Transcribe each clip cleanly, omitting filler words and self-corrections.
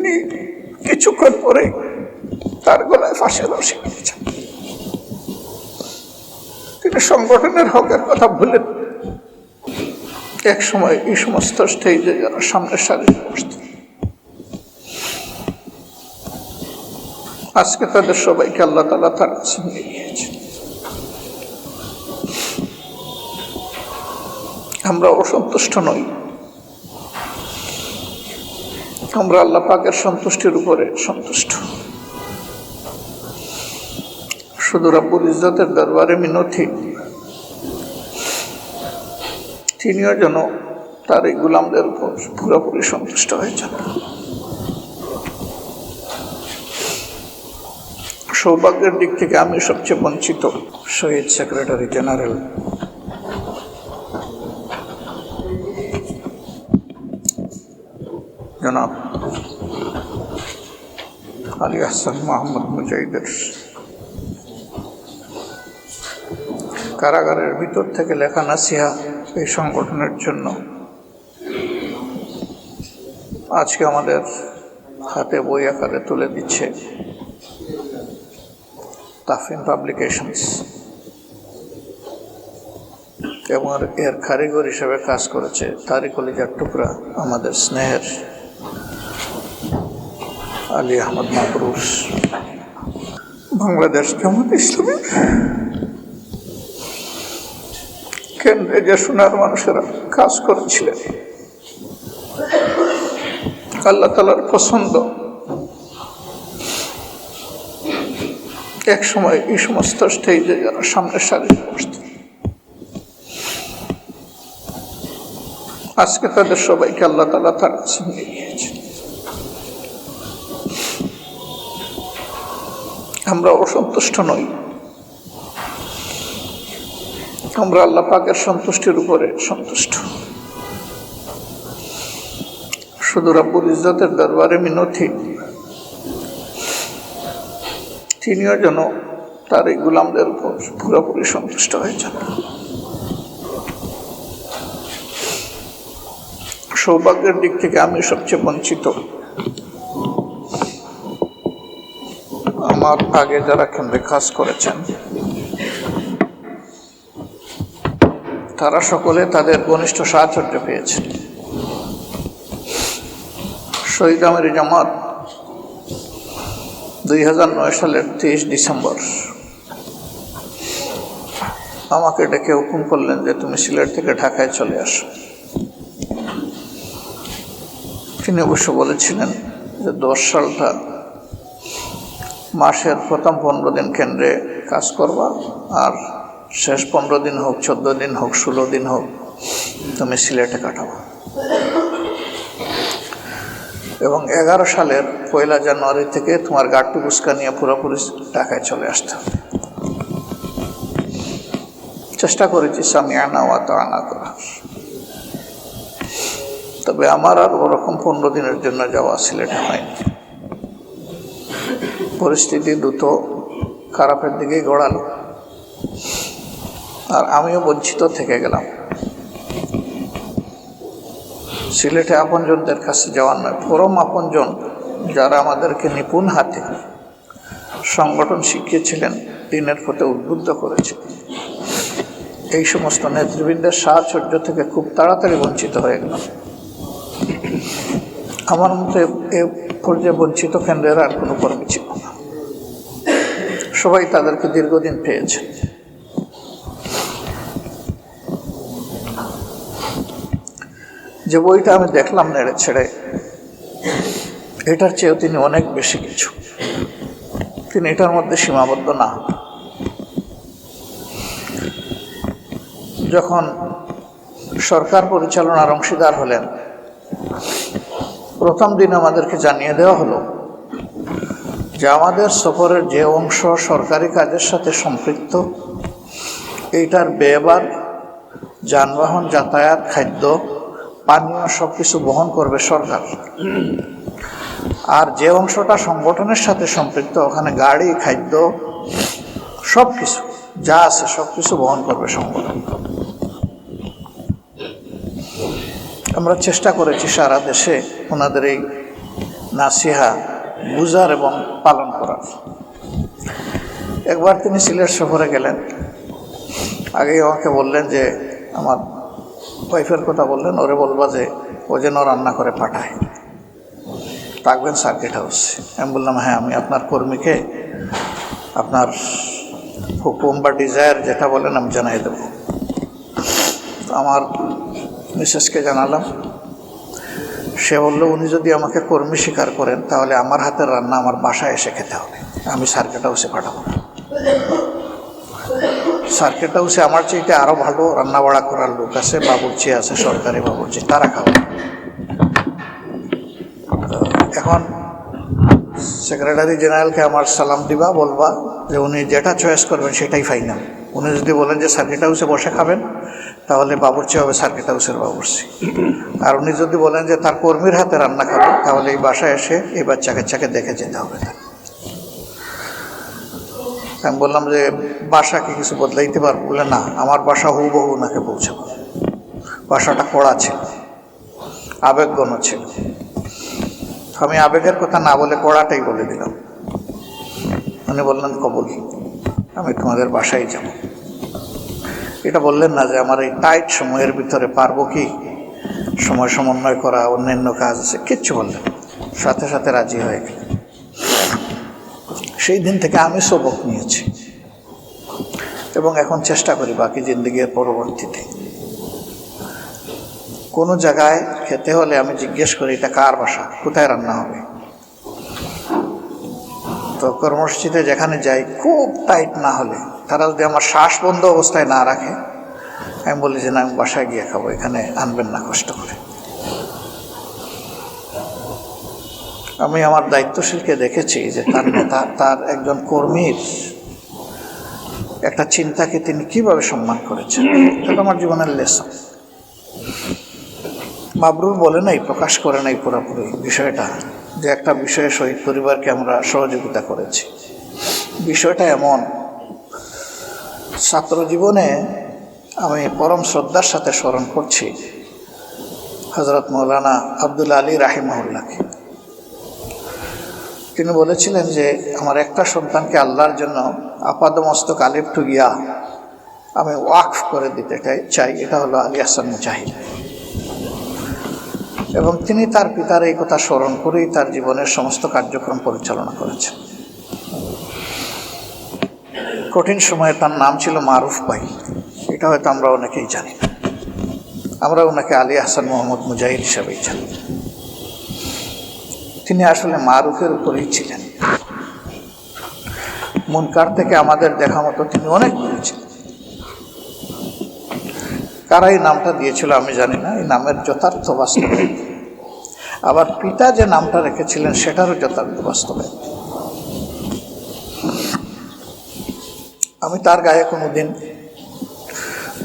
তিনি কিছুক্ষণ পরে তার গলায় ফাঁসির রশি দিয়েছেন। তিনি সংগঠনের হকের কথা ভুলেন। এক সময় এই সমস্ত স্টেজে যারা সামনের সারিতে বসত, আজকে তাদের সবাইকে আল্লাহ তাআলা তার কাছে নিয়ে গিয়েছেন। আমরা অসন্তুষ্ট নই, আমরা আল্লাহ পাকের সন্তুষ্টির উপরে সন্তুষ্ট। শুধু রব্বুল ইজ্জতের দরবারে মিনতি, তিনিও যেন তার এই গোলামদের উপর পুরোপুরি সন্তুষ্ট হয়েছেন। সৌভাগ্যের দিক থেকে আমি সবচেয়ে বঞ্চিত। শহীদ সেক্রেটারি জেনারেল জনাব আলী আহসান মোহাম্মদ মুজাহিদের কারাগারের ভিতর থেকে লেখা নাসিহা এই সংগঠনের জন্য আজকে আমাদের হাতে বই আকারে তুলে দিচ্ছে তাফিন পাবলিকেশনস, এবং এর কারিগর হিসেবে কাজ করেছে তারই কলিজার টুকরা আমাদের স্নেহের আলী আহমদ মাবরুর। বাংলাদেশ জামাত ইসলামী কেন্দ্রে যে সোনার মানুষেরা কাজ করেছিলেন, আল্লাহ তাআলার পছন্দ, এক সময় এই সমস্ত স্টেজে যারা সামনের সারিতে বসত, আজকে তাদের সবাইকে আল্লাহ তাআলা তার কাছে নিয়ে গিয়েছেন। আমরা অসন্তুষ্ট নই, আমরা আল্লাহ পাকের সন্তুষ্টির উপরে সন্তুষ্ট। শুধু রব্বুল ইজ্জতের দরবারে মিনতি, তিনিও যেন তার এই গোলামদের উপর পুরোপুরি সন্তুষ্ট হয়েছেন। সৌভাগ্যের দিক থেকে আমি সবচেয়ে বঞ্চিত। আমার আগে যারা কেন্দ্রে কাজ করেছেন তারা সকলে তাদের ঘনিষ্ঠ সাহচর্য পেয়েছেন। শহীদ আমির জামাত 2009 সালের 23 ডিসেম্বর আমাকে ডেকে হুকুম করলেন যে তুমি সিলেট থেকে ঢাকায় চলে আসো। তিনি অবশ্য বলেছিলেন যে 10 সালটা মাসের প্রথম 15 দিন কেন্দ্রে কাজ করবা, আর শেষ 15 দিন হোক, 14 দিন হোক, 16 দিন হোক, তুমি সিলেটে কাটাবো। এবং 11 সালের 1 জানুয়ারি থেকে তোমার গাট্টু বুসকা নিয়ে পুরোপুরি ঢাকায় চলে আসতে হবে। চেষ্টা করেছি সামিয়ানা ওয়া তাআনা করার, তবে আমার আর ওরকম 15 দিনের জন্য যাওয়া সিলেটে হয়নি। পরিস্থিতি দ্রুত খারাপের দিকেই গড়ালো, আর আমিও বঞ্চিত থেকে গেলাম। সিলেটে আপনজনদের কাছে যাওয়ার নয়, পরম আপনজন যারা আমাদেরকে নিপুণ হাতে সংগঠন শিখিয়েছিলেন, দিনের পথে উদ্বুদ্ধ করেছে, এই সমস্ত নেতৃবৃন্দের সাহচর্য থেকে খুব তাড়াতাড়ি বঞ্চিত হয়ে গেলাম। আমার মতে এ পর্যায়ে বঞ্চিত কেন্দ্রের আর কোনো কর্মী ছিল না, সবাই তাদেরকে দীর্ঘদিন পেয়েছে। যে বইটা আমি দেখলাম নেড়ে ছেড়ে, এটার চেয়েও তিনি অনেক বেশি কিছু। তিনি এটার মধ্যে সীমাবদ্ধ না। যখন সরকার পরিচালনার অংশীদার হলেন, প্রথম দিন আমাদেরকে জানিয়ে দেওয়া হলো যে আমাদের সফরের যে অংশ সরকারি কাজের সাথে সম্পৃক্ত, এইটার ব্যয়ভার, যানবাহন, যাতায়াত, খাদ্য, পানীয় সব কিছু বহন করবে সরকার। আর যে অংশটা সংগঠনের সাথে সম্পৃক্ত, ওখানে গাড়ি, খাদ্য, সব কিছু যা আছে সব কিছু বহন করবে সংগঠন। আমরা চেষ্টা করেছি সারা দেশে ওনাদের এই নাসিহা বুঝার এবং পালন করার। একবার তিনি সিলেট সফরে গেলেন, আগেই আমাকে বললেন যে আমার ওয়াইফের কথা বললেন, ওরে বলবা যে ও যেন রান্না করে পাঠায়, থাকবেন সার্কিট হাউসে। আমি বললাম হ্যাঁ, আমি আপনার কর্মীকে আপনার হুকুম বা ডিজায়ার যেটা বলেন আমি জানাই দেব। আমার মিসেসকে জানালাম, সে বললো উনি যদি আমাকে কর্মী স্বীকার করেন তাহলে আমার হাতের রান্না আমার বাসায় এসে খেতে হবে, আমি সার্কিট হাউসে পাঠাবো। সার্কিট হাউসে আমার চাইতে আরও ভালো রান্না বাড়া করার লোক আছে, বাবুর্চি আছে, সরকারি বাবুর্চি, তারা খাবে। এখন সেক্রেটারি জেনারেলকে আমার সালাম দিবা, বলবা যে উনি যেটা চয়েস করবেন সেটাই ফাইনাল। উনি যদি বলেন যে সার্কিট হাউসে বসে খাবেন তাহলে বাবুর্চি হবে সার্কিট হাউসের বাবুর্চি, আর উনি যদি বলেন যে তার কর্মীর হাতে রান্না খাবেন তাহলে এই বাসায় এসে এই বাচ্চাকে দেখে যেতে হবে। আমি বললাম যে বাসাকে কিছু বদলাইতে পারবো? বলে না, আমার বাসা হুবহু ওনাকে পৌঁছাবো। বাসাটা কড়া ছিল, আবেগঘন ছিল। আমি আবেগের কথা না বলে কড়াটাই বলে দিলাম। উনি বললেন কবুল, আমি তোমাদের বাসায় যাব। এটা বললেন না যে আমার এই টাইট সময়ের ভিতরে পারবো কি সময় সমন্বয় করা, অন্যান্য কাজ আছে, কিচ্ছু বললেন, সাথে সাথে রাজি হয়ে গেলেন। সেই দিন থেকে আমি সবক নিয়েছি এবং এখন চেষ্টা করি বাকি জিন্দেগির পরবর্তীতে কোনো জায়গায় খেতে হলে আমি জিজ্ঞেস করি এটা কার বাসা, কোথায় রান্না হবে। তো কর্মসূচিতে যেখানে যাই, খুব টাইট না হলে, তারা যদি আমার শ্বাস বন্ধ অবস্থায় না রাখে, আমি বলি যে না, আমি বাসায় গিয়ে খাবো, এখানে আনবেন না কষ্ট করে। আমি আমার দায়িত্বশীলকে দেখেছি যে তার নেতা, তার একজন কর্মীর একটা চিন্তাকে তিনি কিভাবে সম্মান করেছেন। এটা আমার জীবনের লেসন। মাবরুর বলে নাই, প্রকাশ করে নাই পুরোপুরি বিষয়টা, যে একটা বিষয়ে শহীদ পরিবারকে আমরা সহযোগিতা করেছি। বিষয়টা এমন, ছাত্র জীবনে আমি পরম শ্রদ্ধার সাথে স্মরণ করছি হযরত মৌলানা আব্দুল আলী রাহিমাহুল্লাহকে। তিনি বলেছিলেন যে আমার একটা সন্তানকে আল্লাহর জন্য আপাদমস্তক আলিফ টু গিয়া আমি ওয়াকফ করে দিতে চাই, এটা হলো আলী আহসান মুজাহিদ। এবং তিনি তার পিতার এই কথা স্মরণ করেই তার জীবনের সমস্ত কার্যক্রম পরিচালনা করেছেন। কঠিন সময়ে তার নাম ছিল মারুফ ভাই, এটা হয়তো আমরা অনেকেই জানি না। আমরা ওনাকে আলী আহসান মোহাম্মদ মুজাহিদ হিসাবেই জানি। তিনি আসলে মারুফের উপরেই ছিলেন। মুনকার থেকে আমাদের দেখা মতো তিনি অনেক বলেছিলেন। কারা এই নামটা দিয়েছিল আমি জানি না, এই নামের যথার্থ বাস্তবায়ন, আবার পিতা যে নামটা রেখেছিলেন সেটারও যথার্থ বাস্তবায়ন। আমি তার গায়ে কোনোদিন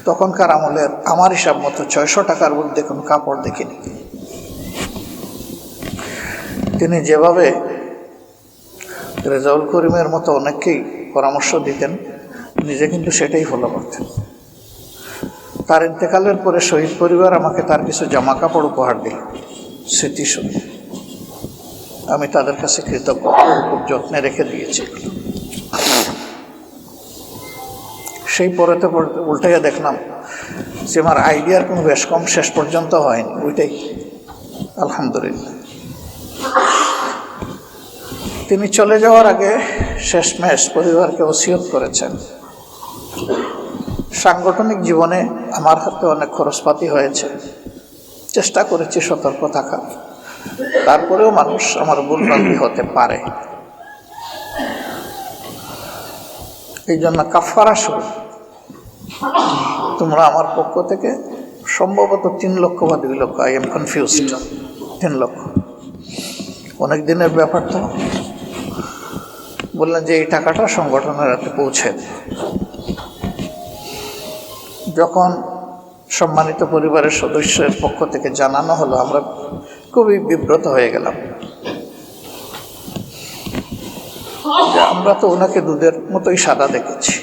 তখনকার আমলের আমার হিসাব মতো 600 টাকার মধ্যে কোনো কাপড় দেখিনি। তিনি যেভাবে রেজাউল করিমের মতো অনেককেই পরামর্শ দিতেন, নিজে কিন্তু সেটাই ফলো করতেন। তার ইন্তেকালের পরে শহীদ পরিবার আমাকে তার কিছু জামা কাপড় উপহার দিল স্মৃতিস্বরূপ। আমি তাদের কাছে কৃতজ্ঞ, খুব যত্নে রেখে দিয়েছি। সেই পরেতে উল্টাইয়া দেখলাম যে আমার আইডিয়ার কোনো বেশ কম শেষ পর্যন্ত হয়নি, ওইটাই আলহামদুলিল্লাহ। তিনি চলে যাওয়ার আগে শেষমেশ পরিবারকে ওসিয়ত করেছেন, সাংগঠনিক জীবনে আমার হাতে অনেক খরচপাতি হয়েছে, চেষ্টা করেছি সতর্ক থাকার, তারপরেও মানুষ আমার ভুলভ্রান্তি হতে পারে। এই জন্য কাফারা স্বরূপ তোমরা আমার পক্ষ থেকে সম্ভবত 3 লক্ষ বা 2 লক্ষ, আই এম কনফিউজড, 3 লক্ষ, অনেক দিনের ব্যাপার। তো বললেন যে এই টাকাটা সংগঠনের হাতে পৌঁছে। যখন সম্মানিত পরিবারের সদস্যের পক্ষ থেকে জানানো হলো, আমরা খুবই বিব্রত হয়ে গেলাম। আমরা তো ওনাকে দুধের মতোই সাদা দেখেছি,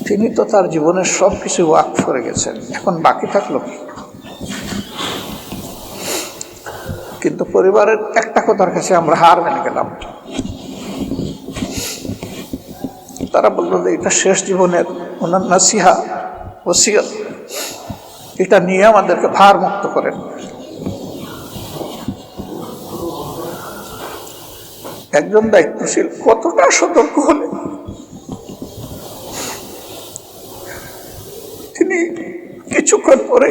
তিনি তো তার জীবনের সব কিছু ওয়াকফ করে গেছেন, এখন বাকি থাকলো কি? কিন্তু পরিবারের একটা কথার কাছে আমরা হার মেনে গেলাম। তারা বলল যে এটা শেষ জীবনের ওনার নাসিহা ওসিয়ত, এটা নিয়ে আমাদেরকে ভার মুক্ত করেন। একজন দায়িত্বশীল কতটা সতর্ক হলেন, তিনি কিছুক্ষণ পরে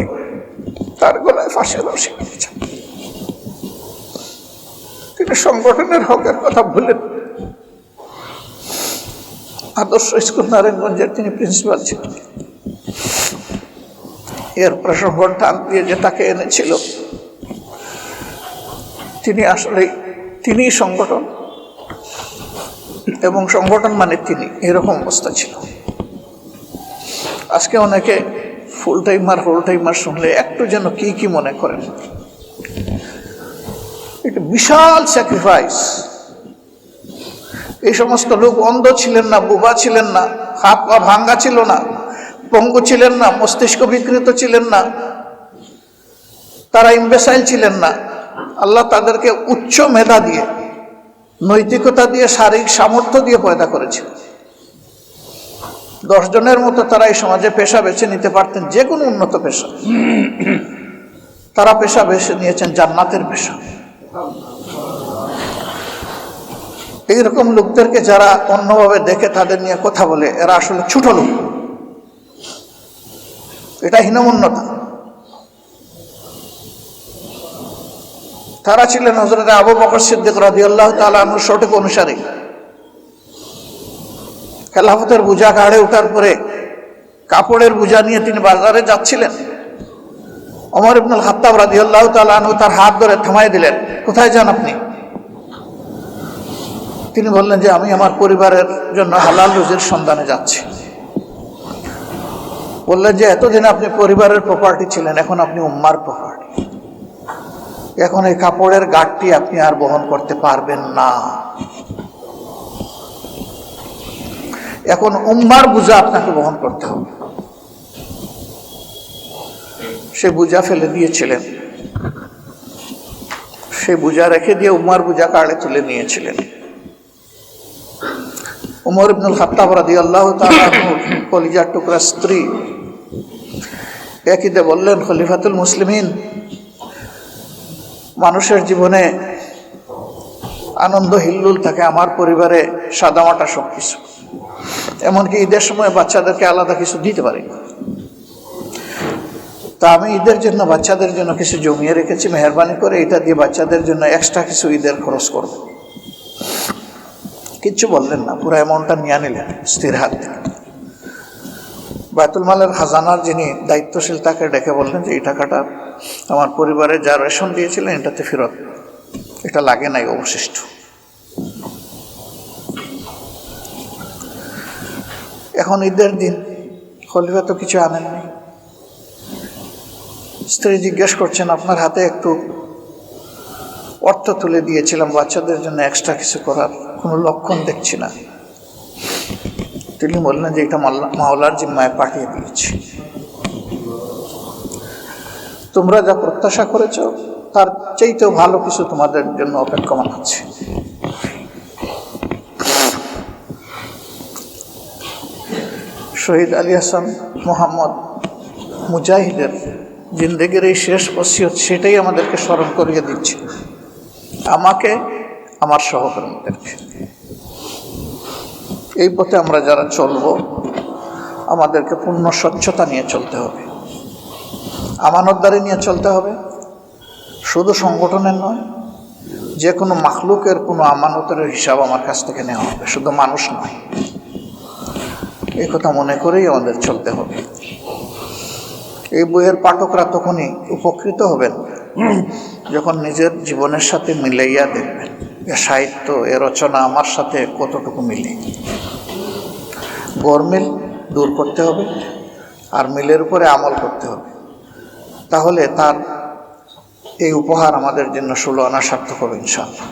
তার গলায় ফাঁসির রশি দিয়েছেন। তিনি সংগঠনের হকের কথা ভুলেন। আদর্শ স্কুল নারায়ণগঞ্জের তিনি প্রিন্সিপাল ছিলেন। এরপরে সংগঠন দিয়ে যে তাকে এনেছিল, তিনি আসলে তিনি সংগঠন এবং সংগঠন মানে তিনি, এরকম অবস্থা ছিল। আজকে অনেকে ফুল টাইমার হোল টাইমার শুনলে একটু যেন কি কি মনে করেন। এটা বিশাল স্যাক্রিফাইস। এই সমস্ত লোক অন্ধ ছিলেন না, বোবা ছিলেন না, হাত পা ভাঙ্গা ছিল না, পঙ্গু ছিলেন না, মস্তিষ্ক বিকৃত ছিলেন না, তারা ইম্বেসাইল ছিলেন না। আল্লাহ তাদেরকে উচ্চ মেধা দিয়ে, নৈতিকতা দিয়ে, শারীরিক সামর্থ্য দিয়ে পয়দা করেছিল। 10 জনের মতো তারা এই সমাজে পেশা বেছে নিতে পারতেন, যে কোনো উন্নত পেশা। তারা পেশা বেছে নিয়েছেন জান্নাতের পেশা। এইরকম লোকদেরকে যারা অন্যভাবে দেখে তাদের নিয়ে কথা বলে, এরা আসলে ছোট লোক, এটা হীনমন্যতা। তারা ছিলেন হযরত আবু বকর সিদ্দিক রাদিয়াল্লাহু তাআলা আনহুর সঠিক অনুসারী। খেলাফতের বোঝা ঘাড়ে ওঠার পরে কাপড়ের বোঝা নিয়ে তিনি বাজারে যাচ্ছিলেন। ওমর ইবনুল খাত্তাব রাদিয়াল্লাহু তাআলা আনহু তার হাত ধরে থামাই দিলেন, কোথায় যান আপনি? তিনি বললেন যে আমি আমার পরিবারের জন্য হালাল রুজির সন্ধানে যাচ্ছি। বললেন যে এতদিন আপনি পরিবারের প্রপার্টি ছিলেন, এখন আপনি উম্মার প্রপার্টি। এখন এই কাপড়ের গাঁটটি আপনি আর বহন করতে পারবেন না। এখন উম্মার বোঝা আপনাকে বহন করতে হবে। সে বোঝা ফেলে দিয়েছিলেন, সে বোঝা রেখে দিয়ে উম্মার বোঝা কাড়ে তুলে নিয়েছিলেন। ওমর ইবনুল খাত্তাব রাদিয়াল্লাহু তাআলা আনহুর কলিজার টুকরা স্ত্রী একইদে বললেন, খলিফাতুল মুসলিমিন, মানুষের জীবনে আনন্দ হিল্লুল থাকে, আমার পরিবারে সাদামাটা সব কিছু, এমনকি ঈদের সময় বাচ্চাদেরকে আলাদা কিছু দিতে পারি না। তা আমি ঈদের জন্য বাচ্চাদের জন্য কিছু জমিয়ে রেখেছি, মেহরবানি করে এটা দিয়ে বাচ্চাদের জন্য এক্সট্রা কিছু ঈদের খরচ করব। কিচ্ছু বললেন না, পুরো অ্যামাউন্টটা নিয়ে নিলেন স্ত্রীর হাত থেকে। বায়তুল মালের খাজানার যিনি দায়িত্বশীল তাকে ডেকে বললেন যে এই টাকাটা আমার পরিবারে যা রেশন দিয়েছিলেন এটাতে ফেরত, এটা লাগে নাই অবশিষ্ট। এখন ঈদের দিন খলিফা তো কিছু আনেননি। স্ত্রী জিজ্ঞেস করছেন, আপনার হাতে একটু অর্থ তুলে দিয়েছিলাম বাচ্চাদের জন্য, এক্সট্রা কিছু করার কোনো লক্ষণ দেখছি না। তিনি বললেন যে এটা মাওলার জিম্মায় পাঠিয়ে দিয়েছি, তোমরা যা প্রত্যাশা করেছ তার চাইতেও ভালো কিছু তোমাদের জন্য অপেক্ষমান আছে। শহীদ আলী হাসান মোহাম্মদ মুজাহিদের জিন্দেগির এই শেষ ওসিয়ত, সেটাই আমাদেরকে স্মরণ করিয়ে দিচ্ছে, আমাকে, আমার সহকর্মীদেরকে। এই পথে আমরা যারা চলব, আমাদেরকে পূর্ণ স্বচ্ছতা নিয়ে চলতে হবে, আমানতদারি নিয়ে চলতে হবে। শুধু সংগঠনের নয়, যে কোনো মাখলুকের কোনো আমানতের হিসাব আমার কাছ থেকে নেওয়া হবে, শুধু মানুষ নয়। এই কথা মনে করেই আমাদের চলতে হবে। এই বইয়ের পাঠকরা তখনই উপকৃত হবেন যখন নিজের জীবনের সাথে মিলাইয়া দেখবেন এ সাহিত্য, এ রচনা আমার সাথে কতটুকু মিলে। গরমিল দূর করতে হবে আর মিলের উপরে আমল করতে হবে, তাহলে তার এই উপহার আমাদের জন্য 16 আনা সার্থক হবে ইনশাআল্লাহ।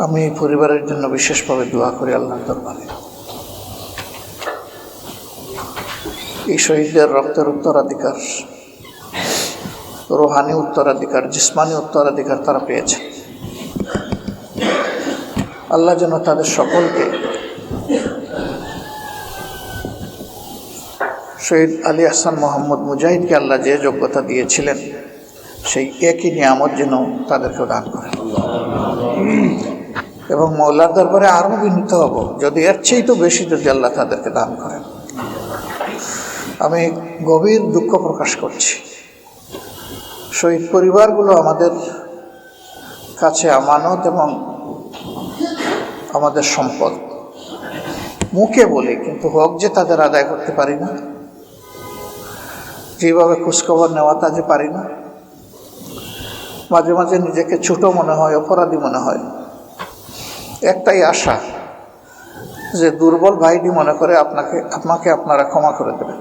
আমি এই পরিবারের জন্য বিশেষভাবে দোয়া করি আল্লাহর দরবারে, এই শহীদদের রক্তের উত্তরাধিকার রুহানি উত্তরাধিকার, জিসমানি উত্তরাধিকার তারা পেয়েছে। আল্লাহ যেন তাদের সকলকে শহীদ আলী আহসান মোহাম্মদ মুজাহিদকে আল্লাহ যে যোগ্যতা দিয়েছিলেন সেই একই নিয়ামত যেন তাদেরকেও দান করেন। এবং মওলার দরবারে আরও বিনীত হব যদি এর চেয়ে তো বেশি যদি আল্লাহ তাদেরকে দান করেন। আমি গভীর দুঃখ প্রকাশ করছি, শহীদ পরিবারগুলো আমাদের কাছে আমানত এবং আমাদের সম্পদ। মুখে বলি কিন্তু হক যে তাদের আদায় করতে পারি না, যেভাবে খোঁজখবর নেওয়া তা যে পারি না। মাঝে মাঝে নিজেকে ছোট মনে হয়, অপরাধী মনে হয়। একটাই আশা যে দুর্বল ভাইটি মনে করে আপনাকে আপনারা ক্ষমা করে দেবেন।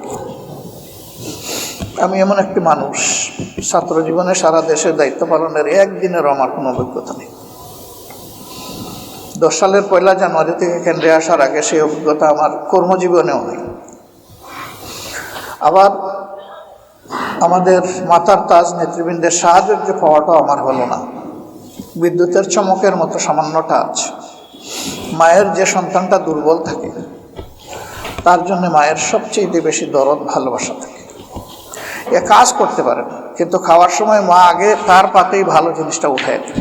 আমি এমন একটি মানুষ, ছাত্র জীবনে সারা দেশের দায়িত্ব পালনের একদিনেরও আমার কোনো অভিজ্ঞতা নেই। 10 সালের 1 জানুয়ারি থেকে কেন্দ্রে আসার আগে সেই অভিজ্ঞতা আমার কর্মজীবনেও নেই। আবার আমাদের মাতার তাজ নেতৃবৃন্দের সাহায্য পাওয়াটাও আমার হলো না। বিদ্যুতের চমকের মতো সামান্যটা আছে। মায়ের যে সন্তানটা দুর্বল থাকে তার জন্য মায়ের সবচেয়ে বেশি দরদ ভালোবাসা থাকে। এ কাজ করতে পারে না, কিন্তু খাওয়ার সময় মা আগে তার পাতেই ভালো জিনিসটা উঠে দেয়।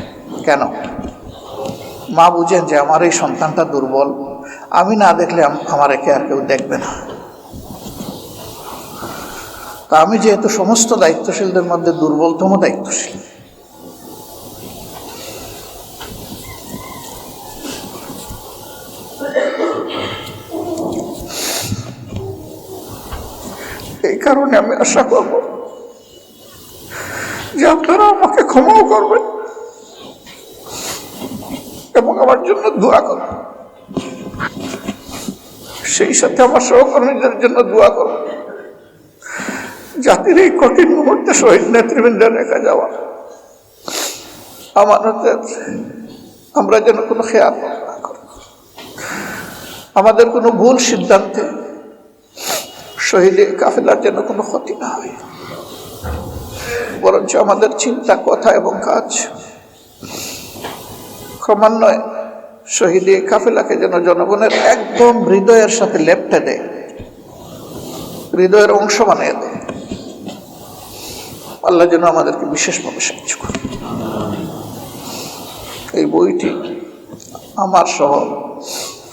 কেন? মা বুঝেন যে আমার এই সন্তানটা দুর্বল, আমি না দেখলে আমার একে আর কেউ দেখবে না। তা আমি যেহেতু সমস্ত দায়িত্বশীলদের মধ্যে দুর্বলতম দায়িত্বশীল, এই কারণে আমি আশা করব যে আপনারা আমাকে ক্ষমাও করবেন এবং আমার জন্য দোয়া করবেন। সেই সাথে আমার সহকর্মীদের জন্য দোয়া করবেন। জাতির এই কঠিন মুহূর্তে শহীদ নেতৃবৃন্দের রেখে যাওয়া আমানতের আমরা যেন কোনো খেয়ানত না করি। আমাদের কোনো ভুল সিদ্ধান্তে শহীদে কাফেলার যেন কোনো ক্ষতি না হয়, বরঞ্চ আমাদের চিন্তা, কথা এবং কাজ ক্রমান্বয়ে শহীদে কাফেলাকে যেন জনগণের একদম হৃদয়ের সাথে লেপ্টে দেয়, হৃদয়ের অংশ বানিয়ে দেয়। আল্লাহ যেন আমাদেরকে বিশেষভাবে সাহায্য করে। এই বইটি আমার সহ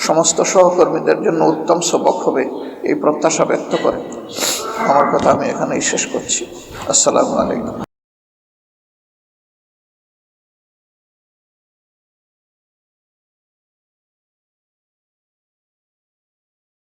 সমস্ত সহকর্মীদের জন্য উত্তম সবক হবে এই প্রত্যাশা ব্যক্ত করে আমার কথা আমি এখানেই শেষ করছি। আসসালামু আলাইকুম।